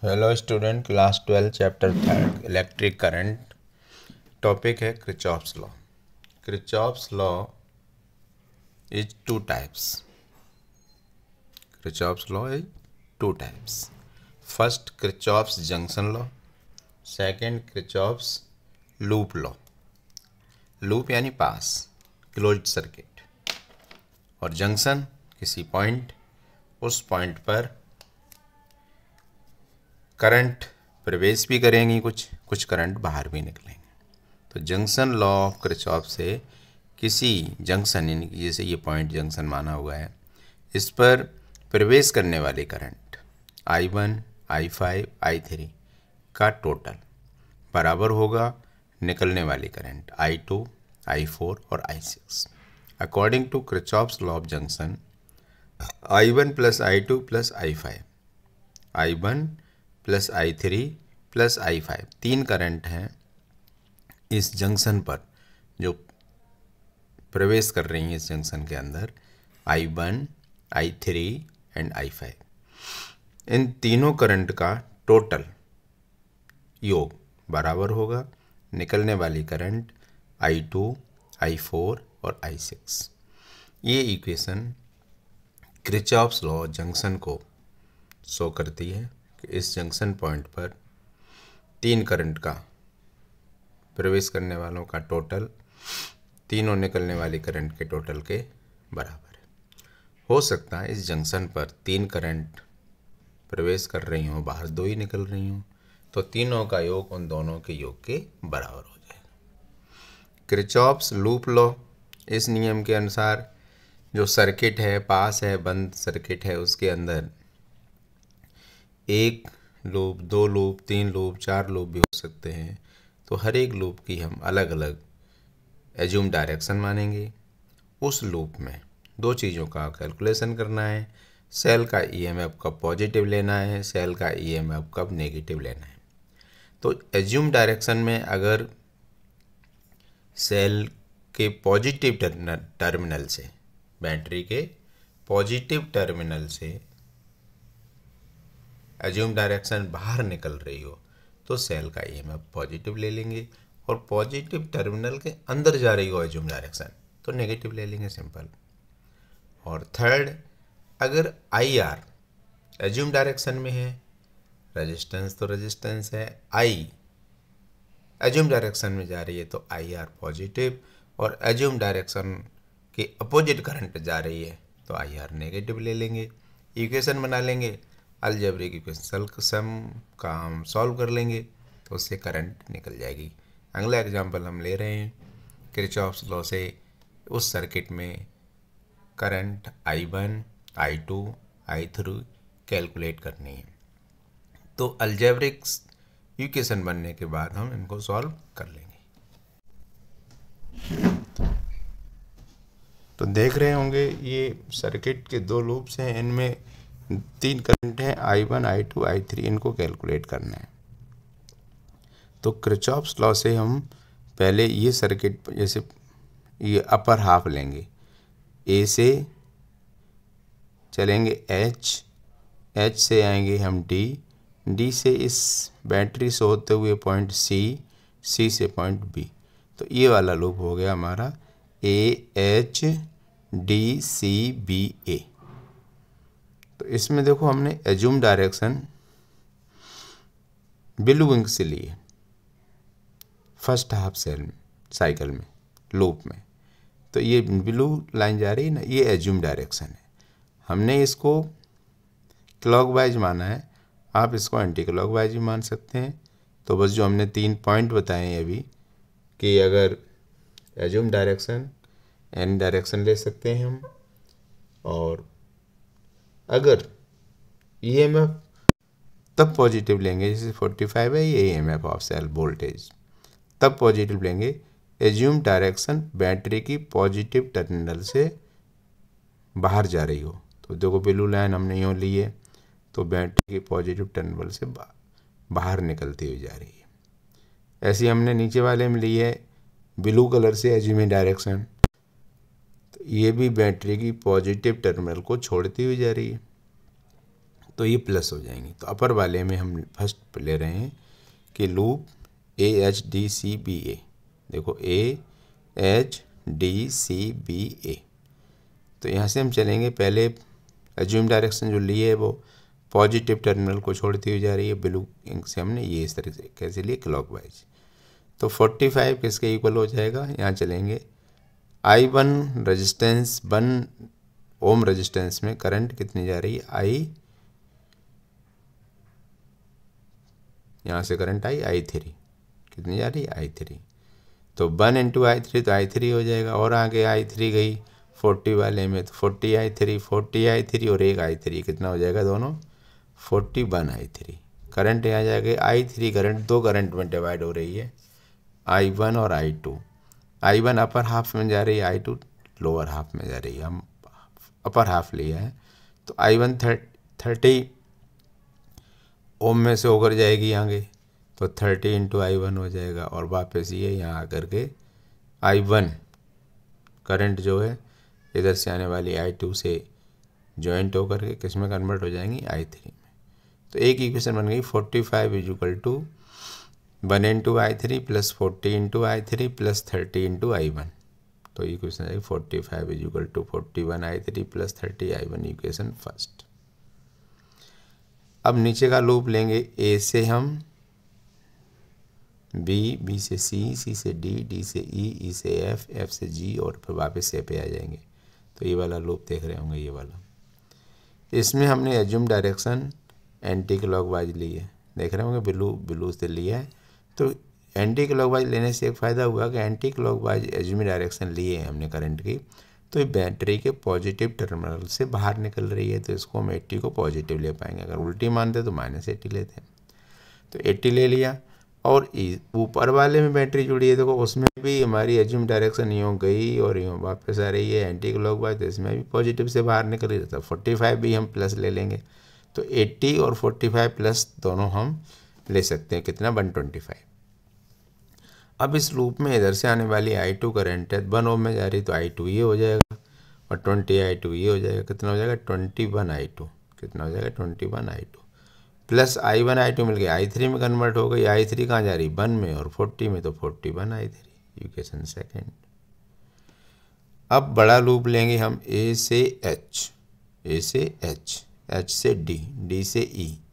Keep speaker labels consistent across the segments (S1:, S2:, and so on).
S1: Hello student, class 12 chapter 3 electric current. Topic है Kirchhoff's law. Kirchhoff's law is two types. Kirchhoff's law is two types. First Kirchhoff's junction law, second Kirchhoff's loop law. Loop यानी पास, closed circuit, और junction किसी point, उस point पर current प्रवेश भी करेंगी, कुछ करंट बाहर भी निकलेंगे। तो जंक्शन लॉ ऑफ किरचॉफ से किसी जंक्शन, यानी कि जैसे ये पॉइंट जंक्शन माना हुआ है, इस पर प्रवेश करने वाले करंट I1, I5, I3 का टोटल बराबर होगा निकलने वाली करंट I2, I4 और I6। According to Kirchhoff's law of junction, I1 plus I2 plus I5, I1 plus I3 plus I5, तीन करंट हैं इस जंक्शन पर जो प्रवेश कर रही हैं इस जंक्शन के अंदर, I1, I3 एंड I5। इन तीनों करंट का टोटल योग बराबर होगा निकलने वाली करंट I2, I4 और I6। ये इक्वेशन किरचॉफ्स लॉ जंक्शन को शो करती है कि इस जंक्शन पॉइंट पर तीन करंट का प्रवेश करने वालों का टोटल तीनों निकलने वाली करंट के टोटल के बराबर है। हो सकता है इस जंक्शन पर तीन करंट प्रवेश कर रही हों, बाहर दो ही निकल रही हों, तो तीनों का योग उन दोनों के योग के बराबर हो जाएगा। किरचॉफ्स लूप लॉ, इस नियम के अनुसार जो सर्किट है, पास है, बंद सर्किट है, उसके अंदर एक लूप, दो लूप, तीन लूप, चार लूप भी हो सकते हैं। तो हर एक लूप की हम अलग अलग एज्यूम डायरेक्शन मानेंगे। उस लूप में दो चीज़ों का कैलकुलेशन करना है, सेल का ईएमएफ कब पॉजिटिव लेना है, सेल का ईएमएफ कब नेगेटिव लेना है। तो एज्यूम डायरेक्शन में अगर सेल के पॉजिटिव टर्मिनल से, बैटरी के पॉजिटिव टर्मिनल से एज्यूम डायरेक्शन बाहर निकल रही हो तो सेल का ईएमएफ पॉजिटिव ले लेंगे, और पॉजिटिव टर्मिनल के अंदर जा रही हो एज्यूम डायरेक्शन तो नेगेटिव ले लेंगे, सिंपल। और थर्ड, अगर IR एज्यूम डायरेक्शन में है, रेजिस्टेंस तो रेजिस्टेंस है, I एज्यूम डायरेक्शन में जा रही है तो IR पॉजिटिव, और एज्यूम डायरेक्शन के अपोजिट करंट जा रही है तो IR नेगेटिव ले लेंगे। इक्वेशन बना लेंगे, अलजेब्रिक इक्वेशन सम का हम सॉल्व कर लेंगे तो उससे करंट निकल जाएगी। अगला एग्जांपल हम ले रहे हैं किरचॉफ्स लॉ से, उस सर्किट में current I1, I2, I3 calculate करनी है। तो अलजेब्रिक इक्वेशन बनने के बाद हम इनको सॉल्व कर लेंगे। तो देख रहे होंगे ये सर्किट के दो लूप्स हैं, इनमें तीन करंट हैं I1, I2, I3, इनको कैलकुलेट करना है। तो किरचॉफ्स लॉ से हम पहले ये सर्किट, जैसे ये अपर हाफ लेंगे, ए से चलेंगे H से आएंगे हम D से इस बैटरी से होते हुए पॉइंट C से पॉइंट B। तो ये वाला लूप हो गया हमारा AHDCBA। तो इसमें देखो हमने एज्यूम डायरेक्शन ब्लू विंग से लिए फर्स्ट हाफ साइकिल में, लूप में। तो ये ब्लू लाइन जा रही है ना, ये एज्यूम डायरेक्शन है। हमने इसको क्लॉकवाइज माना है, आप इसको एंटी क्लॉकवाइज भी मान सकते हैं। तो बस जो हमने तीन पॉइंट बताए हैं अभी, कि अगर एज्यूम डायरेक्शन एनी डायरेक्शन ले सकते हैं हम, और अगर ईएमएफ तब पॉजिटिव लेंगे, जैसे 45 है ये ईएमएफ ऑफ सेल वोल्टेज, तब पॉजिटिव लेंगे एज्यूम डायरेक्शन बैटरी की पॉजिटिव टर्मिनल से बाहर जा रही हो। तो देखो ब्लू लाइन हमने यूँ ली है, तो बैटरी की पॉजिटिव टर्मिनल से बाहर निकलती हुई जा रही है। ऐसी हमने नीचे वाले में ली है ब्लू कलर से एज्यूम डायरेक्शन, तो ये भी बैटरी की पॉजिटिव टर्मिनल को छोड़ती हुई जा रही है। तो ये प्लस हो जाएंगी। तो अपर वाले में हम फर्स्ट ले रहे हैं कि लूप AHDCBA, देखो AHDCBA। तो यहाँ से हम चलेंगे, पहले एज्यूम डायरेक्शन जो लिए है वो पॉजिटिव टर्मिनल को छोड़ती हुई जा रही है, ब्लू इंक से हमने ये इस तरह से कैसे लिए, क्लॉकवाइज। तो 45 किसके इक्वल हो जाएगा, यहाँ चलेंगे I1 रेजिस्टेंस 1 ओम रेजिस्टेंस में करंट कितनी जा रही है, यहाँ से करंट I3 कितनी जा रही है, I3। तो 1 इंटू I3 तो I3 हो जाएगा, और आगे I3 गई 40 वाले में तो 40 I3 और एक I3 कितना हो जाएगा, दोनों 41 I3। करंट यहाँ जाएगा I3 करंट दो करंट में डिवाइड हो रही है, I1 और I2। I1 अपर हाफ में जा रही है, I2 लोअर हाफ में जा रही है, हम अपर हाफ लिया है। तो I1 30 ओम में से होकर जाएगी आगे, तो 30 इंटू I1 हो जाएगा, और वापस ये यहाँ आकर के I1 करंट जो है इधर से आने वाली I2 से जॉइंट होकर के किस में कन्वर्ट हो जाएंगी, I3 में। तो एक इक्वेशन बन गई 45 equal to 1 into I3 plus 40 into I3 plus 30 into I1। तो इक्वेशन है 45 equal to 41 I3 plus 30 I1, equation first. अब नीचे का लूप लेंगे, ए से हम बी से सी से डी से ई से एफ से जी, और फिर वापस से पे आ जाएंगे। तो ये वाला लूप देख रहे होंगे, ये वाला। इसमें हमने एज्यूम डायरेक्शन एंटी क्लॉकवाइज ली है, देख रहे होंगे ब्लू से लिया है। तो एंटी क्लॉकवाइज लेने से एक फ़ायदा हुआ कि एंटी क्लॉकवाइज एज्यूम डायरेक्शन लिए हैं हमने करंट की, तो ये बैटरी के पॉजिटिव टर्मिनल से बाहर निकल रही है, तो इसको हम 80 को पॉजिटिव ले पाएंगे। अगर उल्टी मानते तो -80 लेते हैं। तो 80 ले लिया, और ऊपर वाले में बैटरी जुड़ी है, देखो उसमें भी हमारी एज्यूम डायरेक्शन यूँ गई और यूँ वापस आ रही है एंटी क्लॉकवाइज, तो इसमें भी पॉजिटिव से बाहर निकल रही है। 45 भी हम प्लस ले लेंगे, तो 80 और 45 प्लस दोनों हम ले सकते हैं, कितना 125। अब इस लूप में इधर से आने वाली I2 करंट है 1 ओम में जा रही, तो I2 ये हो जाएगा, और 20 I2 ये हो जाएगा, कितना हो जाएगा 21 I2, कितना हो जाएगा 21 I2 प्लस I1 I2 मिल गया I3 में कन्वर्ट हो गई। I3 कहाँ जा रही, 1 में और 40 में, तो 41 I3, इक्वेशन सेकेंड। अब बड़ा लूप लेंगे हम, ए से एच से डी से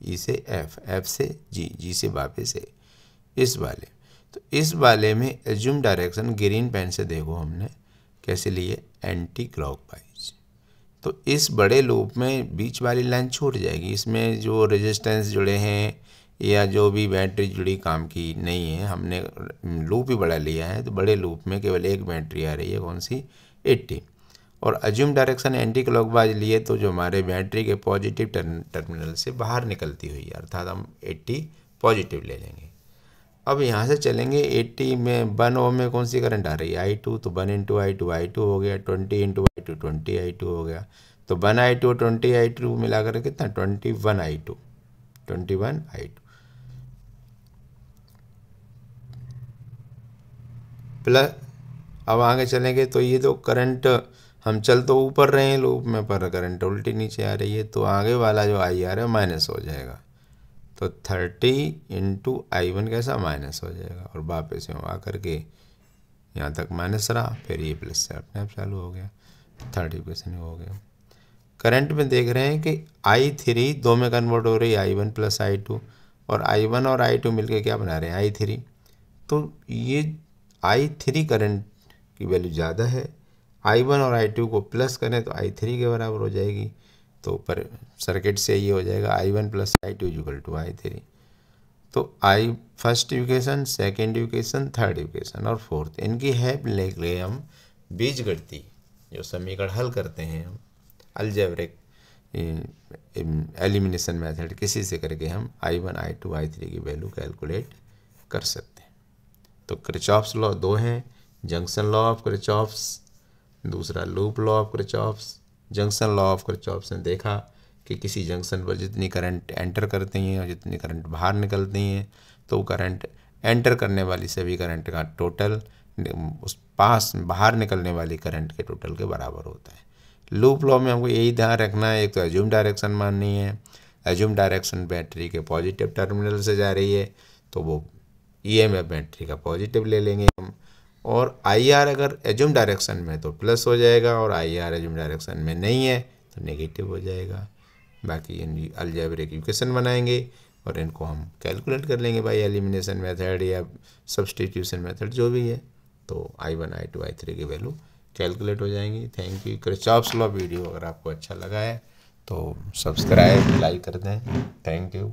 S1: ई से एफ से जी से वापस से इस वाले। तो इस वाले में एज्यूम डायरेक्शन ग्रीन पेन से देखो हमने कैसे लिए, एंटी क्लॉकवाइज। तो इस बड़े लूप में बीच वाली लाइन छूट जाएगी, इसमें जो रेजिस्टेंस जुड़े हैं या जो भी बैटरी जुड़ी काम की नहीं है, हमने लूप ही बड़ा लिया है। तो बड़े लूप में केवल एक बैटरी आ रही है, कौन सी, 80। और एज्यूम डायरेक्शन एंटी क्लॉकवाइज लिए, तो जो हमारे बैटरी के पॉजिटिव टर्मिनल से बाहर निकलती हुई है, अर्थात हम 80 पॉजिटिव ले लेंगे। अब यहाँ से चलेंगे 80 में 1 ओम में कौन सी करंट आ रही है, I2, तो 1 इंटू I2 हो गया, 20 इंटू I2 20 I2 हो गया। तो 1 I2 और 20 I2 मिलाकर कितना 21 I2 प्लस। अब आगे चलेंगे तो ये तो करंट हम चल तो ऊपर रहे हैं लूप में, पर करंट उल्टी नीचे आ रही है, तो आगे वाला जो I आ रहा है माइनस हो जाएगा। तो 30 इंटू I1 कैसा माइनस हो जाएगा, और वापस में आकर के यहाँ तक माइनस रहा, फिर ये प्लस से अपने आप चालू हो गया, 30% हो गया। करंट में देख रहे हैं कि I3 दो में कन्वर्ट हो रही है, I1 प्लस I2, और I1 और I2 मिलके क्या बना रहे हैं, I3। तो ये I3 करंट की वैल्यू ज़्यादा है, I1 और I2 को प्लस करें तो I3 के बराबर हो जाएगी। तो पर सर्किट से ये हो जाएगा I1 plus I2 equal to I3। तो first equation, second equation, third equation और फोर्थ, इनकी हेल्प लेके हम बीजगणितीय जो समीकरण हल करते हैं, हम अलजेब्रिक एलिमिनेशन मेथड किसी से करके हम I1 I2 I3 की वैल्यू कैलकुलेट कर सकते हैं। तो किरचॉफ्स लॉ दो हैं, जंक्शन लॉ ऑफ किरचॉफ्स, दूसरा loop law of Kirchhoff's. Junction law of Kirchhoff's ने देखा कि किसी जंक्शन पर जितनी करंट एंटर करती हैं और जितनी करंट बाहर निकलती हैं, तो करंट एंटर करने वाली सभी करंट का टोटल उस पास बाहर निकलने वाली करंट के टोटल के बराबर होता है। लूप लॉ में हमको यही ध्यान रखना है, एक तो एज्यूम डायरेक्शन माननी है, एज्यूम डायरेक्शन बैटरी के पॉजिटिव टर्मिनल से जा रही है तो वो ईएमएफ बैटरी का पॉजिटिव ले लेंगे हम। और आईआर अगर एज्यूम डायरेक्शन में तो प्लस हो जाएगा और आईआर एज्यूम डायरेक्शन में नहीं है तो नेगेटिव हो जाएगा। बाकी इन अलजेब्रिक इक्वेशन बनाएंगे और इनको हम कैलकुलेट कर लेंगे बाय एलिमिनेशन मेथड या सब्स्टिट्यूशन मेथड जो भी है। तो I1 I2 I3 की वैल्यू कैलकुलेट हो जाएंगी। Thank you. Kirchhoff's law video अगर आपको अच्छा लगा है तो सब्सक्राइब लाइक कर दें। Thank you.